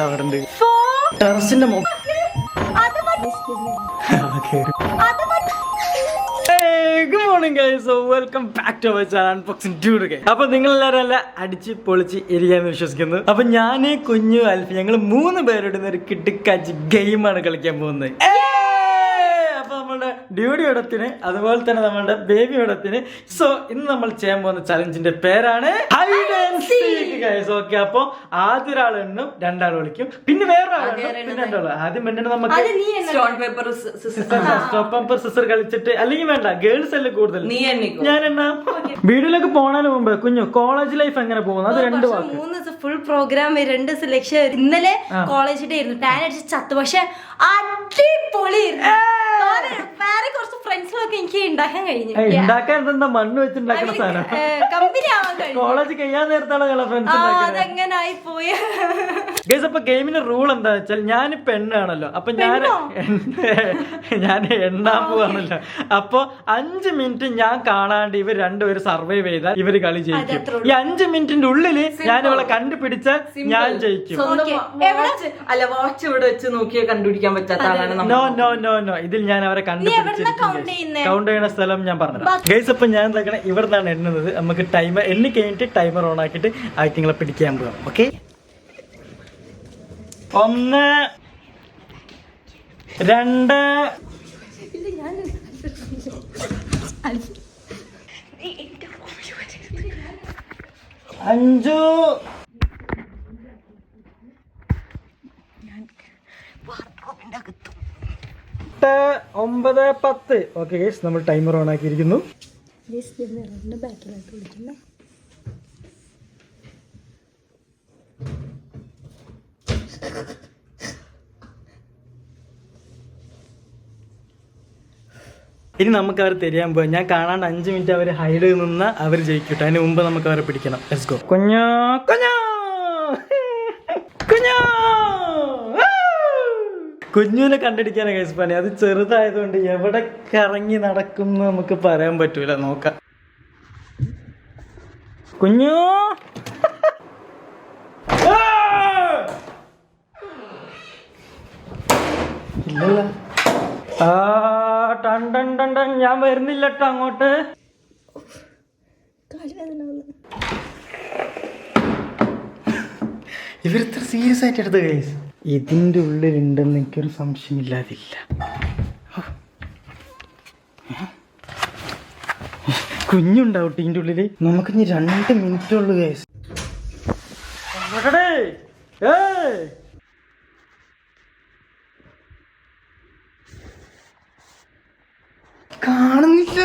സാധനം അവിടെ ഉണ്ട്. ടെറസിന്റെ good morning guys, so welcome back to our channel unboxing dude guys. അപ്പൊ നിങ്ങൾ എല്ലാവരും എല്ലാം അടിച്ച് പൊളിച്ച് ഇരിക്കാന്ന് വിശ്വസിക്കുന്നു. അപ്പൊ ഞാന് കുഞ്ഞു അൽഫി ഞങ്ങൾ 3 പേരുടെ ഒരു കിടുക്കാച്ചി ഗെയിമാണ് കളിക്കാൻ പോകുന്നത്. അപ്പൊ നമ്മളുടെ ഡ്യൂഡി ഇടത്തിന് അതുപോലെ തന്നെ നമ്മളുടെ ബേബി ഇടത്തിന്. സോ ഇന്ന് നമ്മൾ ചെയ്യാൻ പോകുന്ന ചലഞ്ചിന്റെ പേരാണ് hide and seek guys. Okay, അപ്പൊ ആദ്യ ഒരാൾ എണ്ണും, രണ്ടാൾ വിളിക്കും, പിന്നെ വേറൊരാൾ പിന്നെ രണ്ടാൾ. ആദ്യം വേണ്ടത് നമുക്ക് സ്റ്റോൺ പേപ്പർ സിസർ കളിച്ചിട്ട്, അല്ലെങ്കിൽ വേണ്ട ഗേൾസ് അല്ലേ കൂടുതൽ, ഞാൻ എണ്ണാം. വീഡിയോയിലേക്ക് പോണതിന് മുമ്പ് കുഞ്ഞു കോളേജ് ലൈഫ് എങ്ങനെ പോകുന്നു അത് 2 വാക്ക്. 3 ദിവസം ഫുൾ പ്രോഗ്രാം, 2 ദിവസം ലക്ഷ്യം. ഇന്നലെ കോളേജിൽ ആയിരുന്നു, ടാൻ അടിച്ച് ചത്തു, പക്ഷെ അടിപൊളിയായിരുന്നു. വേറെ കുറച്ച് ഫ്രണ്ട്സിലൊക്കെ എനിക്ക് ഉണ്ടാക്കാൻ കഴിഞ്ഞു. ഉണ്ടാക്കാൻ എന്താ മണ്ണ് വെച്ചുണ്ടാക്കുന്ന സാധനം, കമ്പനി ആവാൻ കഴിഞ്ഞു. കോളേജ് കഴിയാൻ നേരത്താണ് ഫ്രണ്ട്സ്. അതെങ്ങനായി പോയ ഗൈസ്. അപ്പൊ ഗെയിമിന്റെ റൂൾ എന്താ വെച്ചാൽ, ഞാൻ പെണ്ണാണല്ലോ, അപ്പൊ ഞാൻ എണ്ണാൻ പോവാണല്ലോ. അപ്പൊ 5 മിനിറ്റ് ഞാൻ കാണാണ്ട് ഇവർ രണ്ടുപേരും സർവൈവ് ചെയ്താൽ ഇവര് കളി ജയിക്കും. ഈ 5 മിനിറ്റിന്റെ ഉള്ളില് ഞാൻ ഇവളെ കണ്ടുപിടിച്ചാൽ ഞാൻ ജയിക്കും. അല്ല, വാച്ച് ഇവിടെ വെച്ച് നോക്കിയാൽ കണ്ടുപിടിക്കാൻ പറ്റാത്ത ആളാണ്. നോ നോ നോ നോ, ഇതിൽ ഞാൻ അവരെ കണ്ടുപിടിച്ചിരിക്കും. കൗണ്ട് ചെയ്യുന്ന സ്ഥലം ഞാൻ പറഞ്ഞു ഗൈസ്. അപ്പൊ ഞാൻ എന്താക്കണേ, ഇവിടെ നിന്നാണ് എണ്ണുന്നത്. നമുക്ക് ടൈമർ എണ്ണി കഴിഞ്ഞിട്ട് ടൈമർ ഓൺ ആക്കിയിട്ട് ആയിട്ടിങ്ങളെ പിടിക്കാൻ പോകാം. ഓക്കെ, 1 2 5 9 10. ഓക്കെ ഗൈസ്, നമ്മൾ ടൈമർ ഓൺ ആക്കിയിരിക്കുന്നു. ഇനി നമുക്ക് അവർ തരാൻ പോവാം. ഞാൻ കാണാണ്ട് 5 മിനിറ്റ് അവർ ഹൈഡ് നിന്ന അവർ ജയിക്കട്ടെ. അതിന് മുമ്പ് നമുക്ക് അവരെ പിടിക്കണം. Let's go. കുഞ്ഞോ കുഞ്ഞോ കുഞ്ഞോ. കുഞ്ഞുവിനെ കണ്ടുപിടിക്കാനാണ് കേസ് പണി. അത് ചെറുതായതുകൊണ്ട് എവിടെ കറങ്ങി നടക്കും എന്ന് നമുക്ക് പറയാൻ പറ്റൂല. നോക്കാം. കുഞ്ഞു ഇല്ലല്ലോ. ഞാൻ വരുന്നില്ലട്ടോ അങ്ങോട്ട്. ഇവരിത്ര സീരിയസ് ആയിട്ട് എടുത്ത കേസ്. ഇതിന്റെ ഉള്ളിലുണ്ടെന്ന് എനിക്കൊരു സംശയമില്ലാതില്ല. കുഞ്ഞുണ്ടാവട്ടെ ഇതിന്റെ ഉള്ളില്. നമുക്കിനി 2 മിനിറ്റ് ഉള്ളു കേസ്. കാണുന്നില്ല.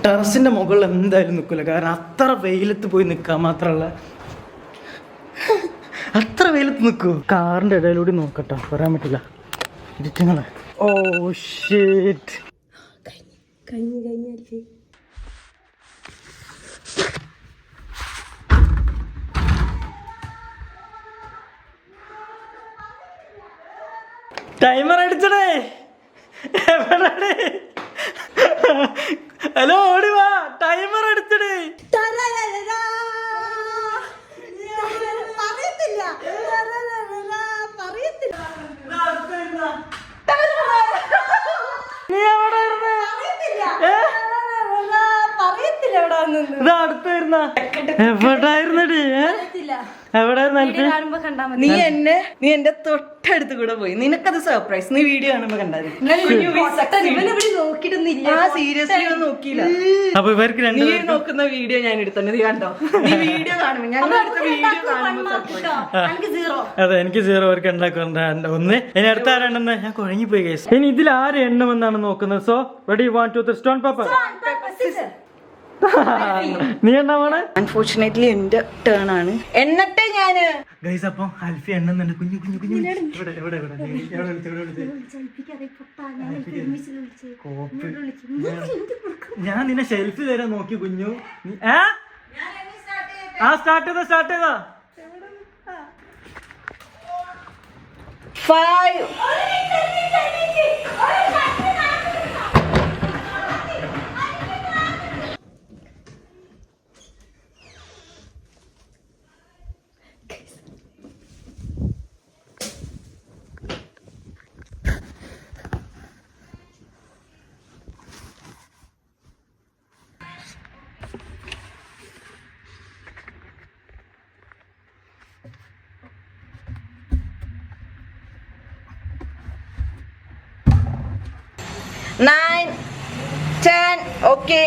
ടെറസിന്റെ മുകളിൽ എന്തായാലും നിൽക്കില്ല, കാരണം അത്ര വെയിലത്ത് പോയി നിൽക്കാൻ മാത്രമല്ല, അത്ര വെയിലത്ത് നിൽക്കൂ. കാറിന്റെ ഇടയിലൂടെ നോക്കട്ടോ, പറയാൻ പറ്റില്ല. ഇരിക്കങ്ങളെ. Oh shit. ടൈമർ അടിച്ചടേ. എവിടെ? ഹലോ, ഓടി വാ. ടൈമർ അടിച്ചടേ. നീ എവിടെ അടുത്തായിരുന്ന? എവിടായിരുന്നടി? നീ എന്റെ തൊട്ടടുത്ത് കൂടെ പോയി. നിനക്കത് സർപ്രൈസ്. നീ വീഡിയോ കാണുമ്പോ കണ്ടാതി. സീരിയസ്ലി ഒന്നും നോക്കിയില്ല. അപ്പൊ ഇവർക്ക് നീ നോക്കുന്ന വീഡിയോ ഞാൻ എടുത്തത്. നീ കണ്ടോ? നീ വീഡിയോ കാണുമ്പോ ഞാൻ വീഡിയോ കാണുമ്പോ അതെ, എനിക്ക് 0 പേർക്ക് ഉണ്ടാക്കുന്നുണ്ട്. 1. ഇനി അടുത്ത ആരാണെന്ന് ഞാൻ കുഴങ്ങിപ്പോയി കേസ്. ഇനി ഇതിൽ ആര് എണ്ണമെന്നാണ് നോക്കുന്നത്. So ready, 1 2 3 stone paper. നീ എണ്ണാണ്. അൺഫോർച്ചുനേറ്റ്ലി എന്റെ ടേൺ ആണ്. എന്നിട്ട് ഞാന് ഗൈസ് അപ്പൊ അൽഫി എണ്ണുന്നുണ്ട്. കുഞ്ഞു കുഞ്ഞു കുഞ്ഞു ഞാൻ നിന്നെ ഷെൽഫിൽ തരാൻ നോക്കി കുഞ്ഞു. സ്റ്റാർട്ട് ചെയ്താ 5. ഓക്കെ,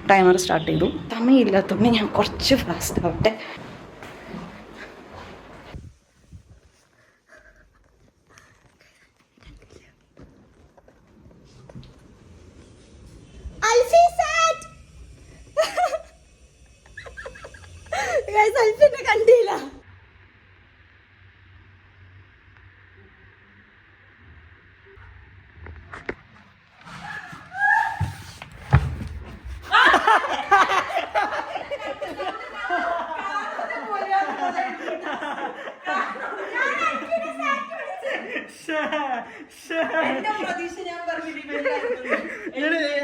ടൈമർ സ്റ്റാർട്ട് ചെയ്തു. സമയമില്ലാത്തതുകൊണ്ട് ഞാൻ കുറച്ച് ഫാസ്റ്റ് ആവട്ടെ. കണ്ടില്ല.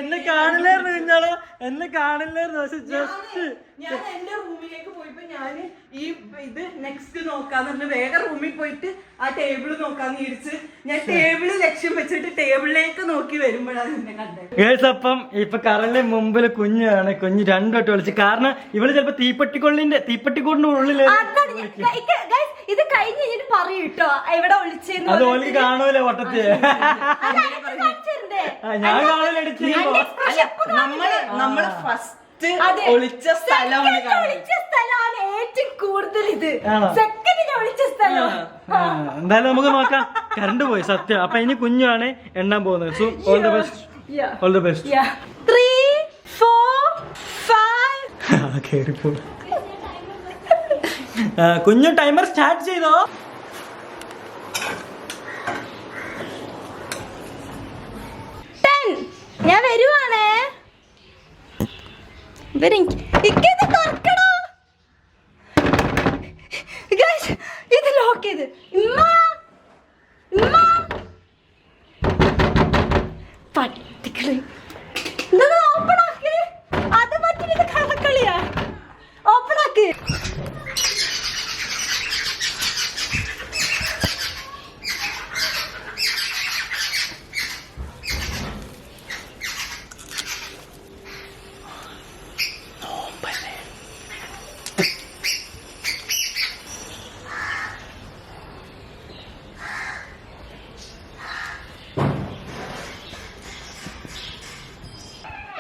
എന്നെ കാണില്ലായിരുന്നു കുഞ്ഞാളോ, എന്നെ കാണില്ലായിരുന്നു. പക്ഷെ ജസ്റ്റ് ഞാൻ എന്റെ റൂമിലേക്ക് പോയപ്പോ ഞാന് ഈ ഇത് നെക്സ്റ്റ് നോക്കാന്ന് വേഗം റൂമിൽ പോയിട്ട് ആ ടേബിള് നോക്കാന്ന് വിചാരിച്ച് ഞാൻ ടേബിള് ലക്ഷ്യം വെച്ചിട്ട് ടേബിളിലേക്ക് നോക്കി വരുമ്പോഴാണ് എന്നെ കണ്ടത്. ഗേൾസ്, അപ്പം ഇപ്പൊ കറലിന്റെ മുമ്പിൽ കുഞ്ഞാണ്. കുഞ്ഞ് രണ്ടോട്ട് വിളിച്ചു. കാരണം ഇവള് ചിലപ്പോ തീപ്പെട്ടിക്കൂടിന്റെ ഉള്ളില് ഇത് കഴിഞ്ഞ് കഴിഞ്ഞിട്ട് പറയൂ കേട്ടോ എവിടെ വിളിച്ചെന്ന്. അത് ഓൾക്ക് കാണൂല വട്ടത്തില്. ഞാൻ കാണലടിച്ചു. നമ്മള് ഫസ്റ്റ് ഒളിച്ച സ്ഥലമാണ് ഏറ്റവും കൂടുതൽ ഇത് സെക്കൻഡിന് ഒളിച്ച സ്ഥലം. എന്തായാലും നമുക്ക് നോക്കാം. കറണ്ട് പോയി സത്യം. അപ്പൊ ഇനി കുഞ്ഞാണ് എണ്ണാൻ പോകുന്നത്. So all the best. All the best. 3 4 5 കേറിപ്പോ. കുഞ്ഞു ടൈമർ സ്റ്റാർട്ട് ചെയ്തോ. ഞാൻ വരുവാണേ. ഇത് ലോക്ക് ചെയ്ത് പട്ടികള് ഓപ്പൺ ആക്ക്. അത് മറ്റൊരു കള്ളക്കളിയാ. ഓപ്പൺ ആക്ക്.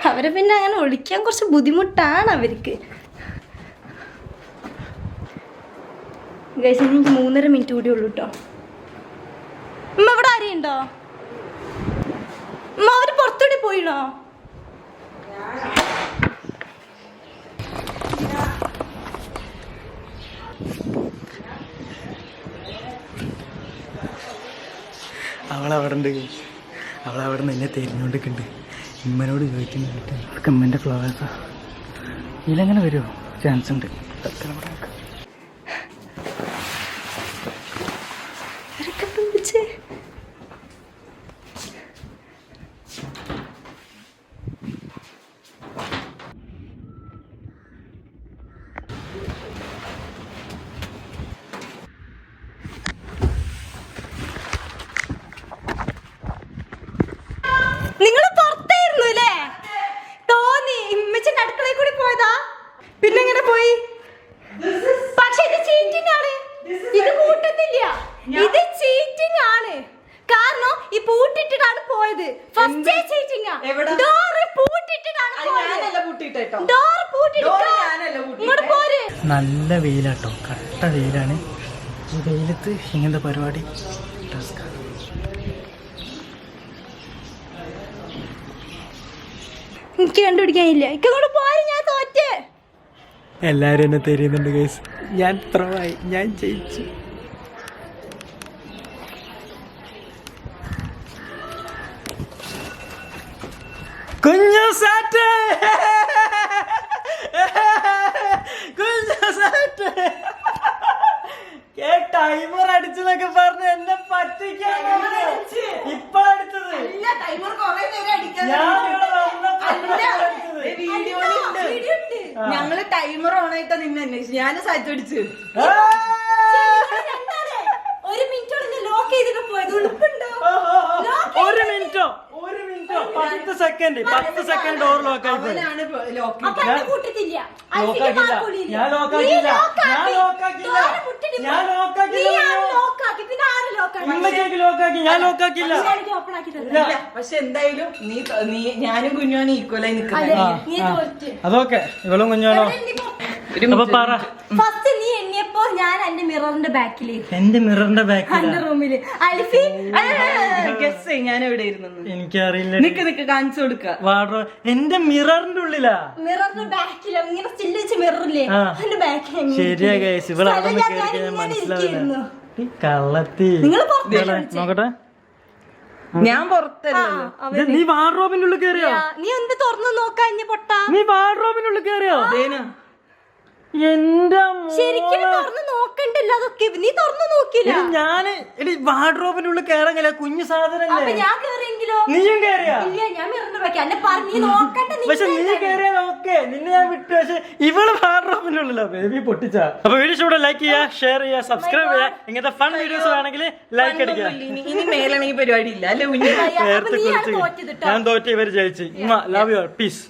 അവരെ പിന്നെ അങ്ങനെ ഒളിക്കാൻ കുറച്ച് ബുദ്ധിമുട്ടാണ് അവർക്ക്. ഗൈസ്, എനിക്ക് 3.5 മിനിറ്റ് കൂടി ഉള്ളൂ കേട്ടോ. അമ്മ ഇവിടെ ആരെയുണ്ടോ? അമ്മ അവര് പുറത്തൂടെ പോയിണോ? അവളവിടെ ഉണ്ട്. അവളവിടെ നിന്ന് എന്നെ തിരിഞ്ഞുകൊണ്ടിരിക്കുന്നുണ്ട്. ഇമ്മനോട് ചോദിക്കുന്നുണ്ട് കമ്മൻ്റെ ഫ്ലവേഴ്സാ. ഇതിലെങ്ങനെ വരുമോ? ചാൻസ് ഉണ്ട്. നിങ്ങൾ പുറത്തായിരുന്നു അല്ലേ? തോന്നി ഇമ്മച്ചിന്റെ അടുക്കളയിൽ കൂടി പോയതാ. പിന്നെങ്ങനെ പോയി? പക്ഷെ ഇത് ചീറ്റിംഗ് ആണ്. ഇത് കൂട്ടത്തില്ല. ഇത് ചീറ്റിംഗ് ആണ്. കാരണം ഈ പൂട്ടിട്ടിട്ടാണ് പോയത്. ഫസ്റ്റ് ചീറ്റിംഗ് ആ. ഡോർ പൂട്ടിട്ടിട്ടാണ് പോയത്. ഡോർ പൂട്ടിട്ട് ഇങ്ങോട്ട് പോര്. നല്ല വെയിലാട്ടോ, കട്ട വെയിലാണ്. ഈ വെയിലത്ത് ഇങ്ങനത്തെ പരിപാടി ടാസ്ക്. എനിക്ക് കണ്ടുപിടിക്കാനില്ല. ഇങ്ങോട്ട് പോര്. ഞാൻ തോറ്റ്. എല്ലാരും എന്നെ തരുന്നുണ്ട് ഗൈസ്. ഞാൻ പ്രവായി, ഞാൻ ജയിച്ചു. കുഞ്ഞു സാറ്റ്, കുഞ്ഞു സാറ്റ്. ടൈമർ അടിച്ചെന്നൊക്കെ പറഞ്ഞ് എന്നെ പറ്റിക്കാൻ ഇപ്പഴടുത്തത്. ഞങ്ങള് ടൈമർ ഓൺ ആയിട്ടാ നിന്നെ അന്വേഷിച്ചു. ഞാൻ സാറ്റ് അടിച്ചു. ഒരു മിനിറ്റോടെ ലോക്ക് ചെയ്തിട്ട് പോയത്. ഉളുപ്പുണ്ടോ? ഒരു മിനിറ്റോ 10 സെക്കൻഡ് ഡോർ ലോക്കായി പോയി. അപ്പൊ എന്നെ കൂട്ടത്തില്ല. ലോക്കാക്കില്ല. ഞാൻ ലോക്കാക്കില്ല. ഞാൻ ലോക്കാക്കിയില്ല. ലോക്കാക്കി പിന്നെ ആര് ലോക്കാക്കി ഉമ്മച്ചേക്ക് ലോക്കാക്കി, ഞാൻ ലോക്കാക്കിയില്ല. എനിക്ക് ഓപ്പൺ ആക്കി തരാം. ഇല്ല, പക്ഷെ എന്തായാലും നീ ഞാനും കുഞ്ഞോനും ഈക്വലായി നിൽക്കുന്നത്. ആ, നീ ആ. തോറ്റ്. അതൊക്കെ ഇവളും കുഞ്ഞാണോ? അപ്പൊ പറ. ഫസ്റ്റ് നീ എണ്ണിയപ്പോ ഞാൻ എന്റെ മിററിന്റെ ബാക്കില് എന്റെ മിററിന്റെ ബാക്കിൽ എന്റെ റൂമില് അൽഫി ഗസ് ചെയ്യ് ഞാൻ എവിടെ ഇരുന്നു. എനിക്കറിയില്ല. നിക്ക് കാണിച്ചു കൊടുക്ക. വാർഡ്രോ എന്റെ മിററിന്റെ ഉള്ളിലാ. മിററിന്റെ ബാക്കില് ഇങ്ങനെ സ്റ്റിൽ വെച്ച മിററില്ലേ ആ. അതിന്റെ ബാക്കിൽ ശരിയാ ഗൈസ്, ഇവിടെ അവിടെ നിന്ന് കേറി കഴിഞ്ഞാൽ മനസ്സിലാവില്ല. ഈ കള്ളത്തി. നിങ്ങൾ ഇവിടെ നോക്കട്ടെ. ഞാൻ പുറത്തല്ലോ. ഇത് നീ വാർഡ്രോബിന്റെ ഉള്ളിൽ കേറിയോ? നീ എന്ത് തുറന്നു നോക്കാ ഇനി പൊട്ടാ നീ വാർഡ്രോബിന്റെ ഉള്ളിൽ കേറിയോ? ദേന എന്റെ ശരിക്കും തുറന്നു നോക്കണ്ടല്ലോ അതൊക്കെ നീ തുറന്നു നോക്കില്ല ഞാന് എടി വാർഡ്രോബിന്റെ ഉള്ളിൽ കേറങ്ങല കുഞ്ഞു അപ്പൊ സാധനല്ലേ. ഞാൻ കേറിയെങ്കിലോ നീയും കേറിയാ? ഇല്ല ഞാൻ മിററിന്റെ ബാക്കി എന്നെ പറ നീ നോക്കണ്ട നീ പക്ഷെ നീ കേറിയാൽ ഓക്കെ, നിന്നെ ഞാൻ വിട്ടു. പക്ഷെ ഇവള് വാർഡ്രോബിന്റെ ഉള്ളിലാ ബേബി പൊട്ടിച്ച. അപ്പൊ വീഡിയോ ഇഷ്ടപ്പെട്ട ലൈക്ക് ചെയ്യാ, ഷെയർ ചെയ്യാ, സബ്സ്ക്രൈബ് ചെയ്യാ. ഇങ്ങനത്തെ ഫൺ വീഡിയോസ് വേണമെങ്കിൽ ലൈക്ക് അടിക്കുക. ഇനി മേലാണ് ഈ പരിപാടി ഇല്ല അല്ലെ കുഞ്ഞു. അപ്പൊ നേരത്തെ നീയാണ് കുറിച്ച് തോറ്റത് ട്ടോ. ഞാൻ തോറ്റ്, ഇവര് ജയിച്ചു. Love you, piece.